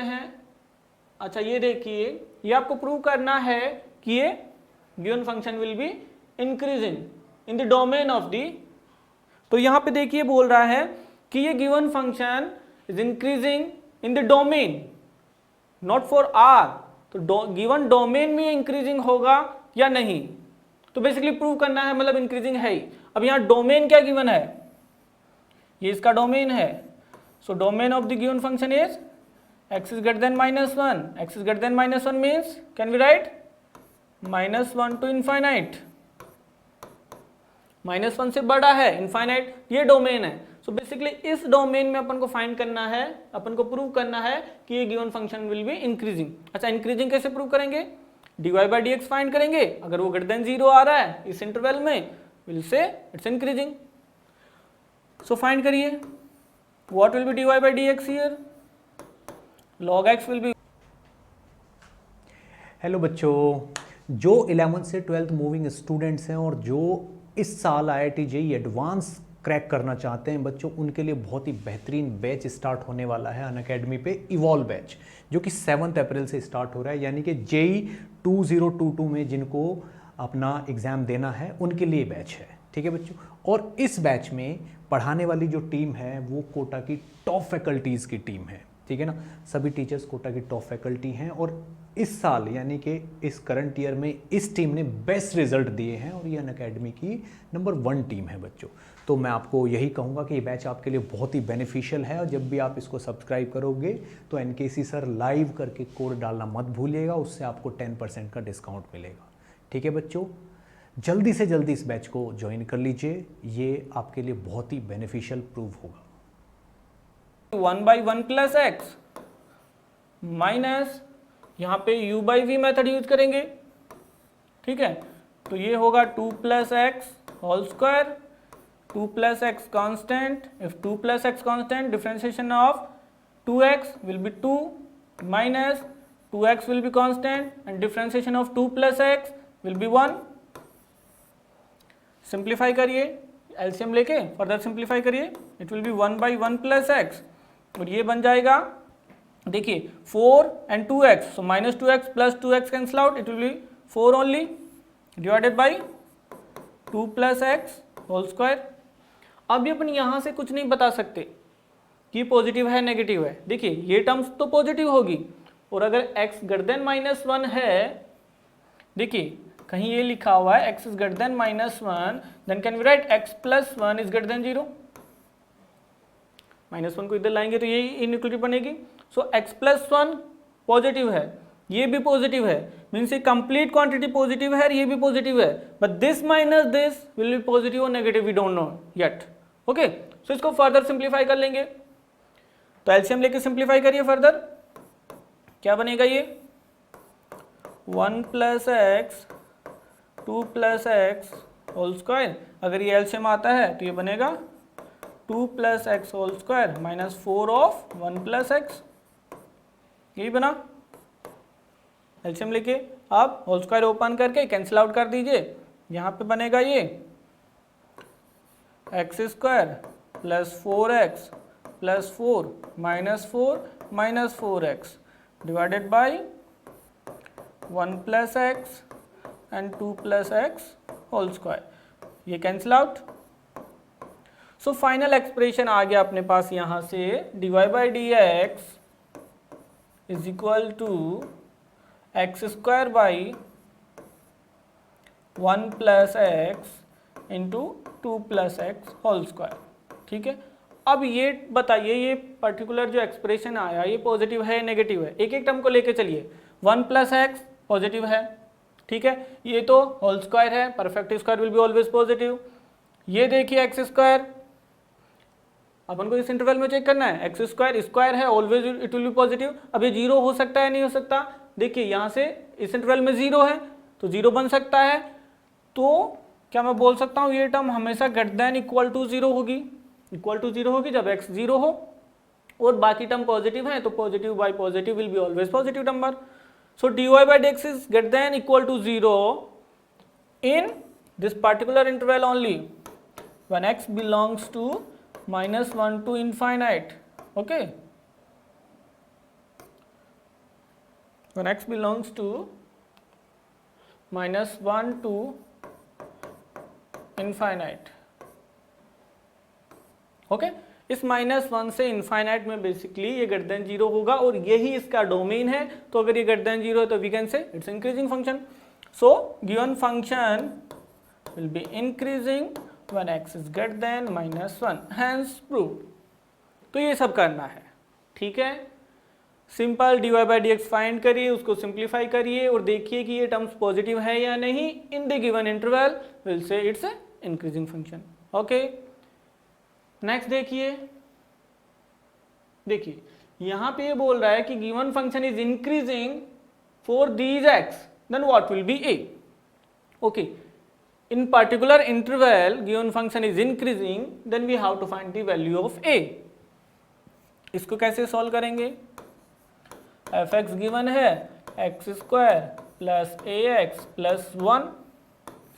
हैं, अच्छा ये देखिए, ये आपको प्रूव करना है कि ये given function will be increasing in the domain of the, तो यहां पे देखिए बोल रहा है कि ये given function is increasing in the domain, not for R, तो गिवन डोमेन में इंक्रीजिंग होगा या नहीं, तो बेसिकली प्रूव करना है, मतलब इंक्रीजिंग है ही। अब यहां डोमेन क्या गिवन है, ये इसका डोमेन है, so domain of the given function is x is greater than -1, x is greater than -1 means can we write -1 to infinite, -1 से बड़ा है इनफाइनाइट, ये डोमेन है। सो बेसिकली इस डोमेन में अपन को फाइंड करना है, अपन को प्रूव करना है कि ये given function will be increasing. अच्छा इंक्रीजिंग कैसे प्रूव करेंगे, dy/dx फाइंड करेंगे, अगर वो ग्रेटर देन 0 आ रहा है इस इंटरवल में विल से इट्स इंक्रीजिंग। सो फाइंड करिए what will be dy/dx here, log x will be। Hello बच्चों, जो 11th से 12th मूविंग स्टूडेंट्स हैं और जो इस साल IIT JEE एडवांस क्रैक करना चाहते हैं बच्चों, उनके लिए बहुत ही बेहतरीन बैच स्टार्ट होने वाला है अनअकैडमी पे, इवॉल्व बैच, जो कि 7 अप्रैल से स्टार्ट हो रहा है, यानी कि JEE 2022 में जिनको अपना एग्ज़ाम देना है उनके लिए बैच है। ठीक है बच्चों, और इस बैच में पढ़ाने वाली जो टीम है वो कोटा की टॉप फैकल्टीज़ की टीम है। ठीक है ना, सभी टीचर्स कोटा की टॉप फैकल्टी हैं और इस साल यानी कि इस करंट ईयर में इस टीम ने बेस्ट रिजल्ट दिए हैं और ये अनअकैडमी की नंबर 1 टीम है बच्चों। तो मैं आपको यही कहूँगा कि ये बैच आपके लिए बहुत ही बेनिफिशियल है और जब भी आप इसको सब्सक्राइब करोगे तो NKC सर लाइव करके कोड डालना मत भूलिएगा, उससे आपको 10% का डिस्काउंट मिलेगा। ठीक है बच्चों, जल्दी से जल्दी इस बैच को ज्वाइन कर लीजिए, ये आपके लिए बहुत ही बेनिफिशियल प्रूव होगा। 1/1 प्लस एक्स माइनस, यहाँ पे u/v मेथड यूज करेंगे। ठीक है, तो ये होगा 2 plus x whole square, 2 plus x constant, if 2 plus x constant differentiation of 2x will be 2 minus 2x will be constant and differentiation of 2 plus x will be 1। Simplify करिए, LCM लेके further simplify करिए, it will be 1/1 plus x और ये बन जाएगा, देखिए 4 and 2x, so -2x plus 2x cancel out, it will be 4 only divided by 2 plus x whole square। अभी अपन यहाँ से कुछ नहीं बता सकते कि पॉजिटिव है नेगेटिव है, देखिए ये टर्म्स तो पॉजिटिव होगी और अगर x ग्रेटर देन -1 है, देखिए कहीं ये लिखा हुआ है x is greater than -1, then can we write x plus 1 is greater than 0, -1 को इधर लाएंगे तो ये इनइक्वालिटी बनेगी। सो x प्लस 1 पॉजिटिव है, ये भी पॉजिटिव है, मीन्स ये कंप्लीट क्वांटिटी पॉजिटिव है, ये भी पॉजिटिव है, but this minus this will be positive और negative, we don't know yet. Okay, so इसको फर्दर सिंप्लीफाई कर लेंगे, तो एलसीएम लेके सिंप्लीफाई करिए फर्दर, क्या बनेगा ये 1 plus x 2 plus x whole square, अगर ये एलसीएम आता है तो ये बनेगा 2 plus x whole square minus 4 of 1 plus x, यही बना। एलसीएम लेके आप होल स्क्वायर ओपन करके कैंसिल आउट कर दीजिए, यहाँ पे बनेगा ये x square plus 4x plus 4 minus 4x divided by 1 plus x and 2 plus x whole square, ये cancel out. So final expression आ गया अपने पास यहाँ से, dy/dx is equal to x square by 1 plus x into 2 plus x whole square. ठीक है, अब ये बताइए ये पर्टिकुलर जो एक्सप्रेशन आया ये पॉजिटिव है नेगेटिव है, एक एक टर्म को लेके चलिए। 1 प्लस एक्स पॉजिटिव है, ठीक है, ये तो होल स्क्वायर है, perfect square will be always positive. ये देखिए एक्स स्क्वायर, अपन को इस इंटरवल में चेक करना है, एक्स स्क्वायर स्क्वायर है, always it will be positive. अब ये 0 हो सकता है नहीं हो सकता, देखिए यहाँ से इस इंटरवल में 0 है तो 0 बन सकता है, तो क्या मैं बोल सकता हूँ ये टर्म हमेशा ग्रेटर देन इक्वल टू 0 होगी, इक्वल टू 0 होगी जब x 0 हो और बाकी टर्म पॉजिटिव है, तो positive by positive will be always positive number. So dy/dx is greater than equal to 0 in this particular interval only when x belongs to -1 to infinite। okay, when x belongs to -1 to infinite. Okay, इस -1 से infinite में basically ये greater than 0 होगा और यही इसका domain है। तो अगर ये ग्रेटर देन 0 है तो we can say it's increasing function. So given function will be increasing when x is greater than -1, hence proved. तो ये सब करना है, ठीक है। सिंपल dy/dx फाइंड करिए, उसको सिंप्लीफाई करिए और देखिए कि ये टर्म्स पॉजिटिव है या नहीं। In the given interval will से it's increasing function. Okay, next देखिए यहां पे ये बोल रहा है कि given function is increasing for these x, then what will be a। Okay, in particular interval given function is increasing, then we have to find the value of a। इसको कैसे सॉल्व करेंगे? f(x) गिवन है x² plus ax plus 1,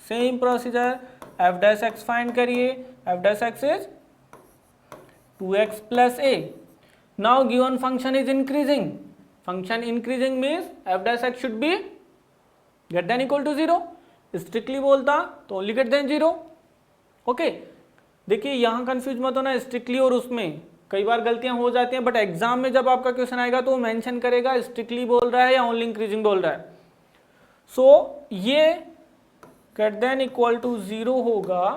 same procedure. f'(x) find करिए, f'(x) is 2x plus a। Now given function is increasing, function increasing means f'(x) should be greater than equal to 0। Strictly बोलता तो only greater than 0। Okay, देखिए यहां confuse मत होना, strictly और उसमें कई बार गलतियां हो जाती हैं, बट एग्जाम में जब आपका क्वेश्चन आएगा तो वो मेंशन करेगा स्ट्रिक्टली बोल रहा है या ओनली इंक्रीजिंग बोल रहा है। सो ये ग्रेटर देन इक्वल टू 0 होगा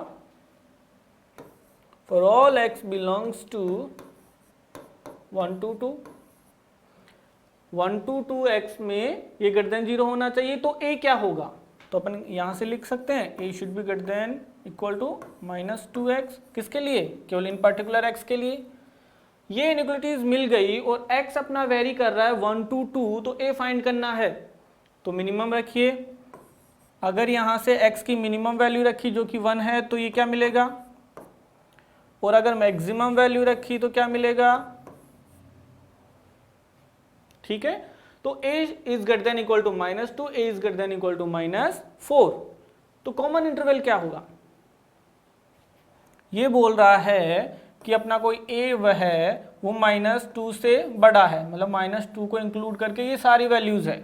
for all x belongs to 1 to 2। 1 to 2x में ये ग्रेटर देन 0 होना चाहिए। तो a क्या होगा? तो अपन यहां से लिख सकते हैं a should be greater than equal to -2x। किसके लिए? केवल इन पर्टिकुलर x के लिए। ये इनइक्वालिटीज मिल गई और x अपना वेरी कर रहा है 1 to 2, तो a फाइंड करना है। तो मिनिमम रखिए, अगर यहां से x की मिनिमम वैल्यू रखी जो कि 1 है तो ये क्या मिलेगा, और अगर मैक्सिमम वैल्यू रखी तो क्या मिलेगा, ठीक है। तो a is greater than equal to -2, a is greater than equal to -4। तो कॉमन इंटरवल क्या होगा? ये बोल रहा है कि अपना कोई a वह है वो -2 से बड़ा है, मतलब -2 को इंक्लूड करके ये सारी वैल्यूज है,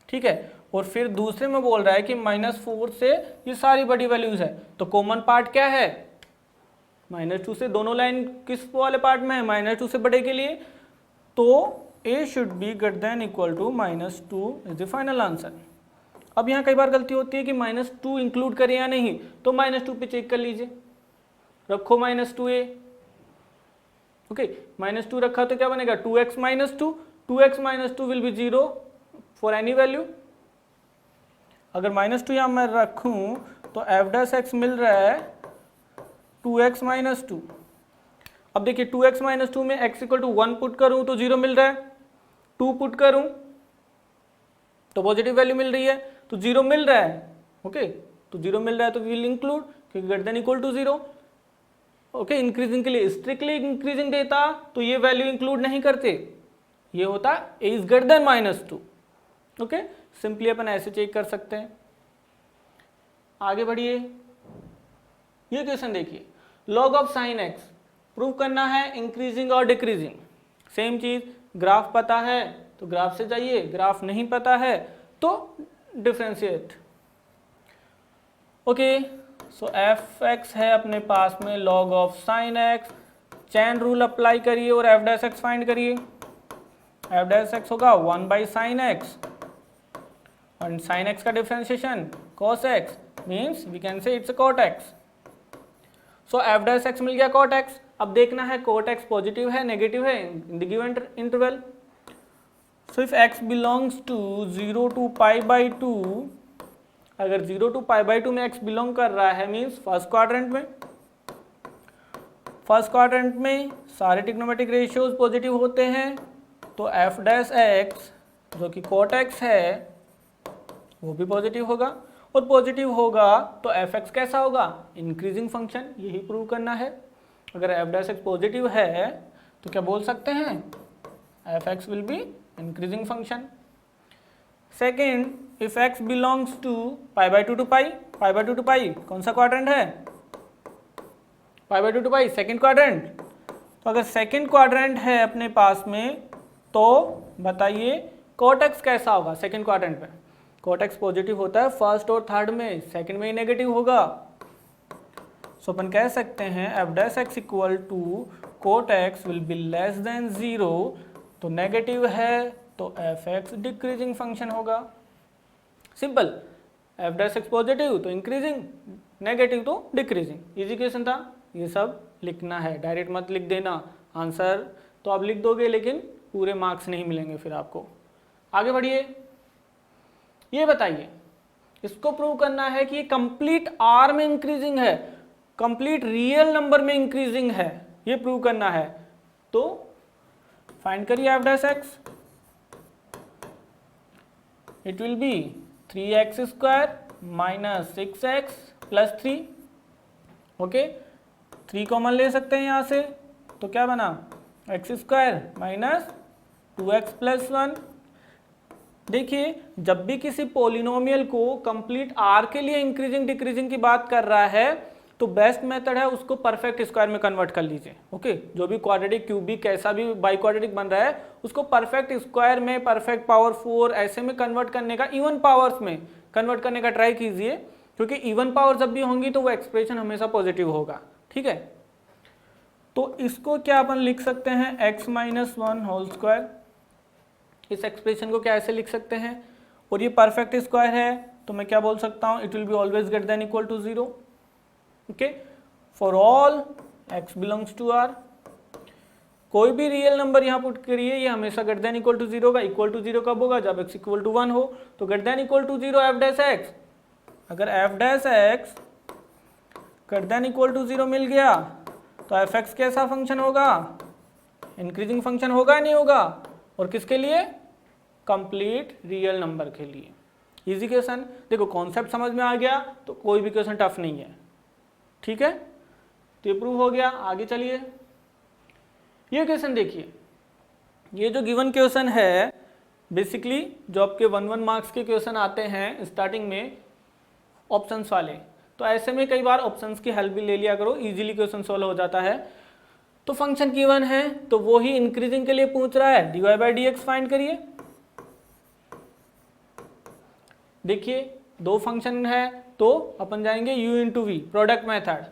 ठीक है। और फिर दूसरे में बोल रहा है कि -4 से ये सारी बड़ी वैल्यूज है। तो कॉमन पार्ट क्या है? -2 से दोनों लाइन किस वाले पार्ट में है? -2 से बड़े के लिए। तो a should be greater than equal to -2 is the final answer. अब यहाँ कई बार गलती होती है कि -2 इंक्लूड करें या नहीं, तो -2 पे चेक कर लीजिए, रखो -2a। ओके, -2 रखा तो क्या बनेगा 2x -2, 2x -2 will be 0 for any value. अगर -2 यहाँ मैं रखूं तो f'(x) मिल रहा है 2x -2। अब देखिए 2x -2 में x इक्वल टू 1 पुट करूं तो 0 मिल रहा है, 2 पुट करूं तो पॉजिटिव वैल्यू मिल रही है, तो 0 मिल रहा है। ओके, तो 0 मिल रहा है तो विल इंक्लूड, क्योंकि greater than equal to 0। Okay, increasing के लिए स्ट्रिक्टली इंक्रीजिंग देता तो ये वैल्यू इंक्लूड नहीं करते, ये होता a is greater than -2। Okay, simply अपन ऐसे चेक कर सकते हैं। आगे बढ़िए, ये क्वेश्चन देखिए, log of sin x prove करना है इंक्रीजिंग और डिक्रीजिंग। सेम चीज, ग्राफ पता है तो ग्राफ से जाइए, ग्राफ नहीं पता है तो डिफरेंशिएट। ओके, सो f(x) है अपने पास में log of sin x, chain rule apply करिए और f'(x) फाइंड करिए। f'(x) होगा 1/sin x, और sin x का differentiation cos x, means we can say it's cot x। So f'(x) मिल गया cot x। अब देखना है cot x पॉजिटिव है नेगेटिव है in the given interval. So if x belongs to 0 to π/2, अगर 0 to π/2 में x बिलोंग कर रहा है मीन्स फर्स्ट क्वाड्रेंट में, फर्स्ट क्वाड्रेंट में सारे ट्रिग्नोमेट्रिक रेशियोज पॉजिटिव होते हैं, तो f'(x) जो कि cot x है वो भी पॉजिटिव होगा, और पॉजिटिव होगा तो f(x) कैसा होगा? इंक्रीजिंग फंक्शन, यही प्रूव करना है। अगर f'(x) पॉजिटिव है तो क्या बोल सकते हैं? f(x) will be increasing function. Second, if x belongs to π/2 to π, π/2 to π कौन सा क्वाड्रेंट है? π/2 to π सेकेंड क्वाड्रेंट। तो अगर सेकेंड क्वाड्रेंट है अपने पास में तो बताइए कॉट एक्स कैसा होगा सेकंड क्वाड्रेंट में, कॉट एक्स पॉजिटिव होता है फर्स्ट और थर्ड में, सेकंड में ही नेगेटिव होगा। सो अपन कह सकते हैं f dash x equal to cot x will be less than 0, तो नेगेटिव है तो एफ एक्स डिक्रीजिंग फंक्शन होगा। Simple, f dash x positive तो इंक्रीजिंग, नेगेटिव तो डिक्रीजिंग, इजी क्वेश्चन था। ये सब लिखना है, डायरेक्ट मत लिख देना, आंसर तो आप लिख दोगे लेकिन पूरे मार्क्स नहीं मिलेंगे फिर आपको। आगे बढ़िए, ये बताइए, इसको प्रूव करना है कि ये कंप्लीट आर में इंक्रीजिंग है, कंप्लीट रियल नंबर में इंक्रीजिंग है, ये प्रूव करना है। तो फाइंड करिए F dash x, it will B 3x square minus 6x plus 3। Okay, 3 common ले सकते हैं यहाँ से, तो क्या बना x square minus 2x plus 1। देखिए, जब भी किसी पोलिनोमियल को कंप्लीट आर के लिए इंक्रीजिंग डिक्रीजिंग की बात कर रहा है तो बेस्ट मेथड है उसको परफेक्ट स्क्वायर में कन्वर्ट कर लीजिए। ओके, जो भी क्वाड्रेटिक, क्यूबिक, कैसा भी बाई क्वाड्रेटिक बन रहा है उसको परफेक्ट स्क्वायर में, परफेक्ट पावर 4 ऐसे में कन्वर्ट करने का, इवन पावर्स में कन्वर्ट करने का ट्राई कीजिए, क्योंकि इवन पावर जब भी होंगी तो वो एक्सप्रेशन हमेशा पॉजिटिव होगा। ठीक है, तो इसको क्या अपन लिख सकते हैं x माइनस 1 होल स्क्वायर, इस एक्सप्रेशन को क्या ऐसे लिख सकते हैं, और ये परफेक्ट स्क्वायर है तो मैं क्या बोल सकता हूँ, it will be always greater than equal to 0। Okay, for all x belongs to r, कोई भी रियल नंबर यहाँ पुट करिए, ये हमेशा ग्रेटर देन इक्वल टू 0 होगा। इक्वल टू 0 कब होगा, जब x इक्वल टू 1 हो, तो greater than equal to 0 F dash X, अगर F dash X greater than equal to 0 मिल गया तो एफ एक्स कैसा फंक्शन होगा, इंक्रीजिंग फंक्शन होगा नहीं होगा, और किसके लिए, कंप्लीट रियल नंबर के लिए। इजी क्वेश्चन, देखो कॉन्सेप्ट समझ में आ गया तो कोई भी क्वेश्चन टफ नहीं है। ठीक है, तो ये प्रूव हो गया। आगे चलिए, ये क्वेश्चन देखिए, ये जो गिवन क्वेश्चन है बेसिकली जो आपके 1-1 मार्क्स के क्वेश्चन आते हैं स्टार्टिंग में ऑप्शंस वाले, तो ऐसे में कई बार ऑप्शंस की हेल्प भी ले लिया करो, इजीली क्वेश्चन सॉल्व हो जाता है। तो फंक्शन गिवन है तो वो ही इंक्रीजिंग के लिए पूछ रहा है, dy by d x find करिए। देखिए, दो फंक्शन है तो अपन जाएंगे u into v, product method.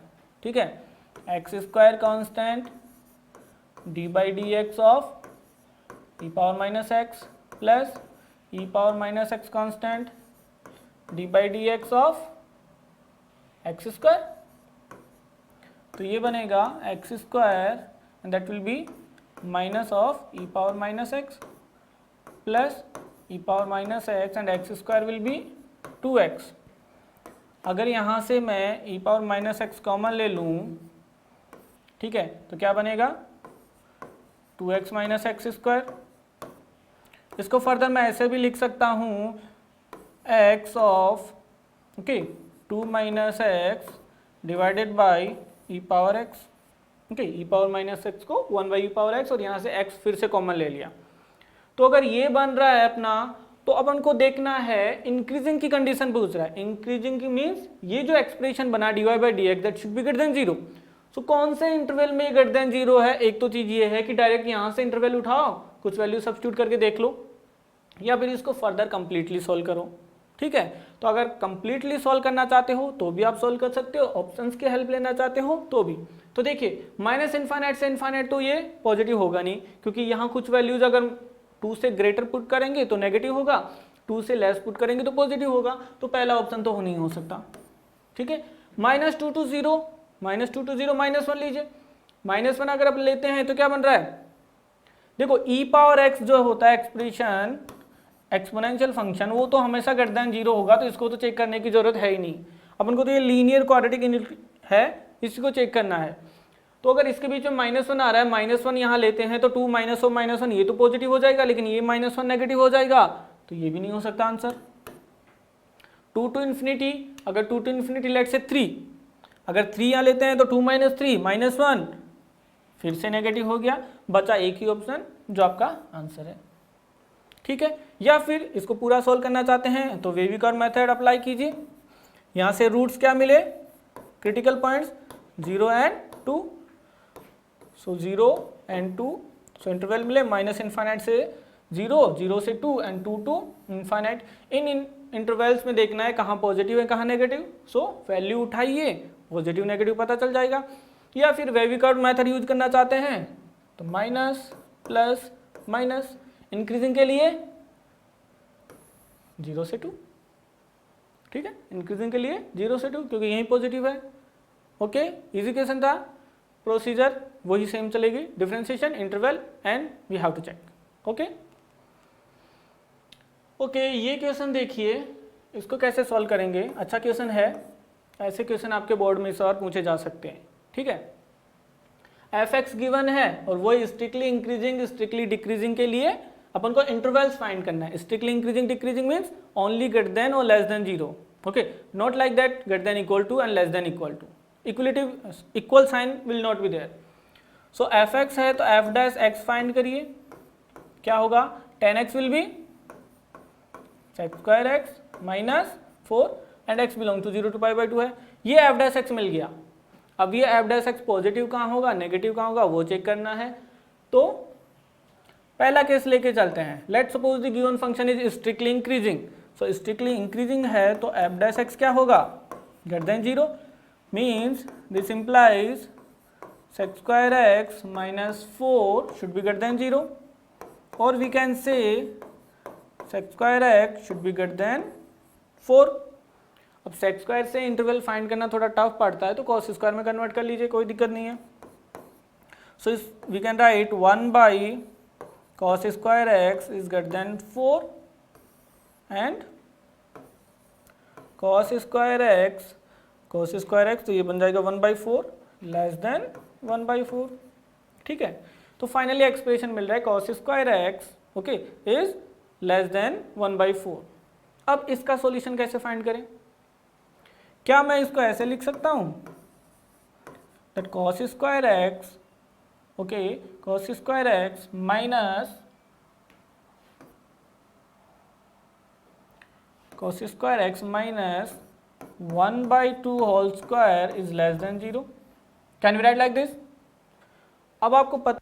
ठीक है, x square constant d by d x of e power minus x plus e power minus x constant d by d x of x square, तो ये बनेगा x square and that will be minus of e power minus x plus e power minus x and x square will be 2x। अगर यहाँ से मैं ई power minus x common ले लूँ, ठीक है, तो क्या बनेगा 2x माइनस एक्स स्क्वायर। इसको फर्दर मैं ऐसे भी लिख सकता हूँ x of okay 2 minus x divided by E power x. Okay, E power minus x को 1 बाई ई पावर एक्स, और यहाँ से x फिर से कॉमन ले लिया। तो अगर ये बन रहा है अपना, तो अपन को देखना है इंक्रीजिंग की कंडीशन पूछ रहा है। इंक्रीजिंग की मीन्स ये जो एक्सप्रेशन बना d y by d x that should be greater than 0। So कौन से इंटरवल में ग्रेटर देन 0 है? एक तो चीज ये है कि डायरेक्ट यहाँ से इंटरवल उठाओ, कुछ वैल्यू सब्स्टिट्यूट करके देख लो, या फिर इसको फर्दर कंप्लीटली सॉल्व करो। ठीक है, तो अगर कंप्लीटली सॉल्व करना चाहते हो तो भी आप सॉल्व कर सकते हो, ऑप्शंस की हेल्प लेना चाहते हो तो भी। तो देखिए, माइनस इन्फाइनाइट से इन्फाइनाइट तो ये पॉजिटिव होगा नहीं, क्योंकि यहाँ कुछ वैल्यूज अगर 2 से ग्रेटर पुट करेंगे तो नेगेटिव होगा, 2 से लेस पुट करेंगे तो पॉजिटिव होगा, तो पहला ऑप्शन तो नहीं हो सकता। ठीक है, -2 to 0, -1 लीजिए। -1 अगर आप लेते हैं तो क्या बन रहा है, देखो ई पावर एक्स जो होता है एक्सप्रेशन एक्सपोनेंशियल फंक्शन, वो तो हमेशा ग्रेटर देन 0 होगा, तो इसको तो चेक करने की जरूरत है ही नहीं अपन को। तो ये लीनियर क्वाड्रेटिक है, इसको चेक करना है। तो अगर इसके बीच में -1 आ रहा है, -1 यहाँ लेते हैं तो 2 -1 ये तो पॉजिटिव हो जाएगा, लेकिन ये -1 नेगेटिव हो जाएगा, तो ये भी नहीं हो सकता आंसर। 2 to infinity, अगर 2 to infinity लेट से 3, अगर 3 यहाँ लेते हैं तो 2 - 3 -1 फिर से नेगेटिव हो गया, बचा एक ही ऑप्शन जो आपका आंसर है। ठीक है, या फिर इसको पूरा सॉल्व करना चाहते हैं तो वेवी कर्व मेथड अप्लाई कीजिए। यहाँ से रूट्स क्या मिले, critical points 0 and 2, so 0 and 2, so interval मिले -इन्फाइनाइट से 0 से 2 and 2 to infinite. In intervals में देखना है कहाँ पॉजिटिव है कहाँ नेगेटिव, सो वैल्यू उठाइए, पॉजिटिव नेगेटिव पता चल जाएगा। या फिर वेविकर्व मेथड यूज करना चाहते हैं तो माइनस प्लस माइनस, इंक्रीजिंग के लिए 0 से 2, ठीक है, इंक्रीजिंग के लिए 0 से 2 क्योंकि यही पॉजिटिव है। ओके, इजी क्वेश्चन था, प्रोसीजर वही सेम चलेगी, differentiation, interval and we have to check. Okay okay, ये क्वेश्चन देखिए, इसको कैसे सॉल्व करेंगे। अच्छा क्वेश्चन है, ऐसे क्वेश्चन आपके बोर्ड में इस और पूछे जा सकते हैं, ठीक है। एफ एक्स गिवन है और वो स्ट्रिक्टली इंक्रीजिंग स्ट्रिक्टली डिक्रीजिंग के लिए अपन को इंटरवल्स फाइंड करना है। Strictly increasing decreasing means only greater than और less than 0, okay, not like that greater than equal to and less than equal to, equality equal sign will not be there. So F X है तो F dash x find करिए, क्या होगा, 10x will be sec square x minus 4 and x belong to 0 to π/2 है। ये F dash x मिल गया। अब ये एफ डैश एक्स पॉजिटिव कहाँ होगा नेगेटिव कहाँ होगा वो चेक करना है। तो पहला केस लेके चलते हैं। Let's suppose the given function is strictly increasing, so strictly increasing है तो एफ डैश एक्स क्या होगा, greater than 0, means this implies sex square x minus 4 should be greater than 0, और वी कैन से sex square x should be greater than 4। अब sex square से interval find करना थोड़ा टफ पड़ता है तो कॉस स्क्वायर में कन्वर्ट कर लीजिए, कोई दिक्कत नहीं है। So we can write 1 by cos square x is greater than 4 and cos square x तो ये बन जाएगा 1/4 लेस देन 1/4, ठीक है। तो फाइनली एक्सप्रेशन मिल रहा है cos square x okay is less then 1/4। अब इसका सॉल्यूशन कैसे फाइंड करें, क्या मैं इसको ऐसे लिख सकता हूं that cos square x okay cos square x minus cos square x minus 1/2 whole square is less than 0। Can we write like this. अब आपको पता